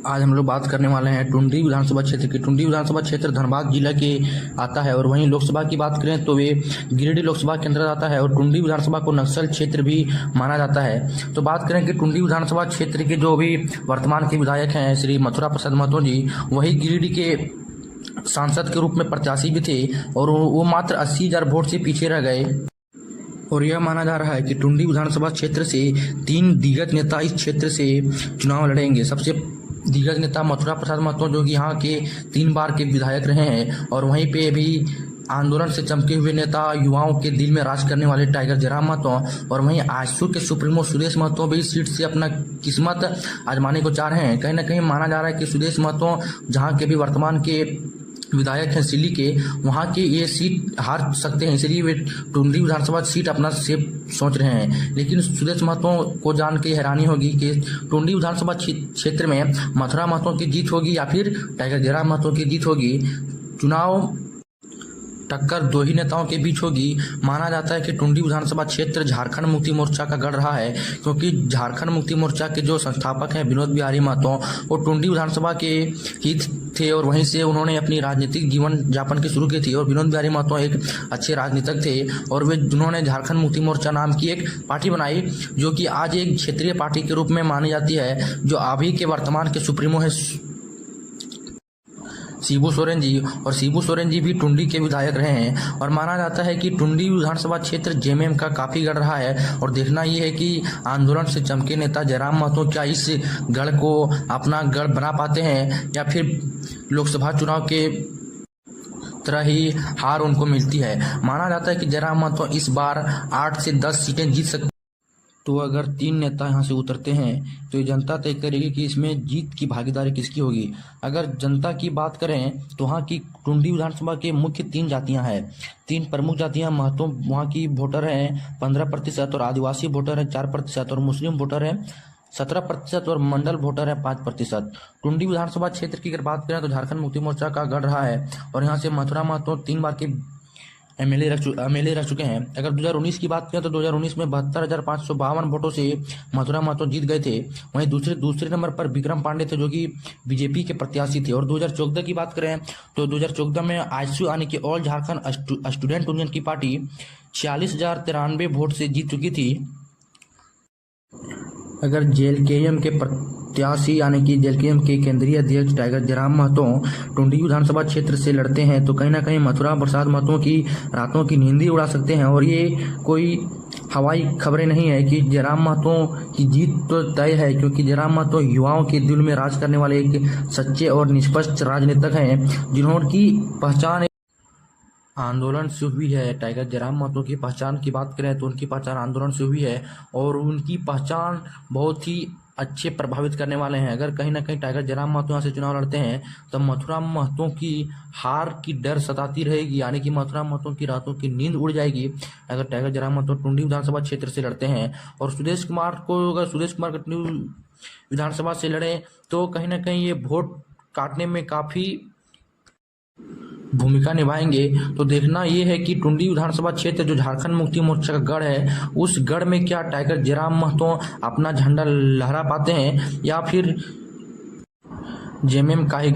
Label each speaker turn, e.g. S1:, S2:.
S1: आज हम लोग बात करने वाले हैं टुंडी विधानसभा क्षेत्र की। टुंडी विधानसभा क्षेत्र धनबाद जिला के आता है और वहीं लोकसभा की बात करें तो वे गिरिडीह लोकसभा के अंतर्गत आता है और टुंडी विधानसभा को नक्सल क्षेत्र भी माना जाता है। तो बात करें कि टुंडी विधानसभा क्षेत्र के जो भी वर्तमान के विधायक हैं श्री मथुरा प्रसाद महतो जी, वही गिरिडीह के सांसद के रूप में प्रत्याशी भी थे और वो मात्र 80,000 वोट से पीछे रह गए। और यह माना जा रहा है कि टुंडी विधानसभा क्षेत्र से 3 दिग्गज नेता इस क्षेत्र से चुनाव लड़ेंगे। सबसे दिग्गज नेता मथुरा प्रसाद महतो जो कि यहाँ के 3 बार के विधायक रहे हैं और वहीं पे भी आंदोलन से चमके हुए नेता, युवाओं के दिल में राज करने वाले टाइगर जयराम महतो और वहीं आजसू के सुप्रीमो सुदेश महतो भी इस सीट से अपना किस्मत आजमाने को चाह रहे हैं। कहीं ना कहीं माना जा रहा है कि सुदेश महतो जहाँ के भी वर्तमान के विधायक हैं सिल्ली के, वहाँ के ये सीट हार सकते हैं, इसलिए वे टुंडी विधानसभा सीट अपना सेफ सोच रहे हैं। लेकिन सुदेश महतो को जान के हैरानी होगी कि टुंडी विधानसभा क्षेत्र में मथुरा महतो की जीत होगी या फिर टाइगर जयराम महतो की जीत होगी। चुनाव टक्कर 2 ही नेताओं के बीच होगी। माना जाता है कि टुंडी विधानसभा क्षेत्र झारखंड मुक्ति मोर्चा का गढ़ रहा है, क्योंकि झारखंड मुक्ति मोर्चा के जो संस्थापक हैं विनोद बिहारी महतो, वो टुंडी विधानसभा के ही थे और वहीं से उन्होंने अपनी राजनीतिक जीवन यापन की शुरू की थी। और विनोद बिहारी महतो एक अच्छे राजनीतिक थे और वे जिन्होंने झारखंड मुक्ति मोर्चा नाम की एक पार्टी बनाई, जो कि आज एक क्षेत्रीय पार्टी के रूप में मानी जाती है, जो अभी के वर्तमान के सुप्रीमो है शिबू सोरेन जी। और शिबू सोरेन जी भी टुंडी के विधायक रहे हैं और माना जाता है कि टुंडी विधानसभा क्षेत्र जेएमएम का काफी गढ़ रहा है। और देखना यह है कि आंदोलन से चमके नेता जयराम महतो क्या इस गढ़ को अपना गढ़ बना पाते हैं या फिर लोकसभा चुनाव के तरह ही हार उनको मिलती है। माना जाता है कि जयराम महतो इस बार 8 से 10 सीटें जीत सकते। तो अगर 3 नेता यहाँ से उतरते हैं तो ये जनता तय करेगी कि इसमें जीत की भागीदारी किसकी होगी। अगर जनता की बात करें तो वहाँ की टुंडी विधानसभा के मुख्य 3 जातियाँ हैं, 3 प्रमुख जातियाँ। महतो वहाँ की वोटर हैं 15% और आदिवासी वोटर हैं 4% और मुस्लिम वोटर हैं 17% और मंडल वोटर है 5%। टुंडी विधानसभा क्षेत्र की अगर बात करें तो झारखंड मुक्ति मोर्चा का गढ़ रहा है और यहाँ से मथुरा महतो 3 बार के एमएलए रह चुके हैं। अगर 2019 की बात करें तो 2019 में 72,552 वोटों से मथुरा महतो जीत गए थे। वहीं दूसरे नंबर पर विक्रम पांडे थे जो कि बीजेपी के प्रत्याशी थे। और 2014 की बात करें तो 2014 में आजसू यानी कि ऑल झारखंड स्टूडेंट यूनियन की पार्टी 46,093 वोट से जीत चुकी थी। अगर जेएलकेएम के प्रत्याशी यानी कि जेएलकेएम के केंद्रीय अध्यक्ष टाइगर जयराम महतो टुंडी विधानसभा क्षेत्र से लड़ते हैं तो कहीं ना कहीं मथुरा प्रसाद महतो की रातों की नींद ही उड़ा सकते हैं। और ये कोई हवाई खबरें नहीं है कि जयराम महतो की जीत तो तय है, क्योंकि जयराम महतो युवाओं के दिल में राज करने वाले एक सच्चे और निष्पक्ष राजनीतिक हैं, जिन्होंने पहचान आंदोलन से हुई है। टाइगर जयराम महतो की पहचान की बात करें तो उनकी पहचान आंदोलन से हुई है और उनकी पहचान बहुत ही अच्छे प्रभावित करने वाले हैं। अगर कहीं ना कहीं टाइगर जयराम महतो यहाँ से चुनाव लड़ते हैं तो मथुरा महतो की हार की डर सताती रहेगी, यानी कि मथुरा महतो की रातों की नींद उड़ जाएगी अगर टाइगर जयराम महतो टुंडी विधानसभा क्षेत्र से लड़ते हैं। और सुदेश कुमार टुंडी विधानसभा से लड़े तो कहीं ना कहीं ये वोट काटने में काफी भूमिका निभाएंगे। तो देखना ये है कि टुंडी विधानसभा क्षेत्र जो झारखंड मुक्ति मोर्चा का गढ़ है, उस गढ़ में क्या टाइगर जयराम महतो अपना झंडा लहरा पाते हैं या फिर जेएमएम का ही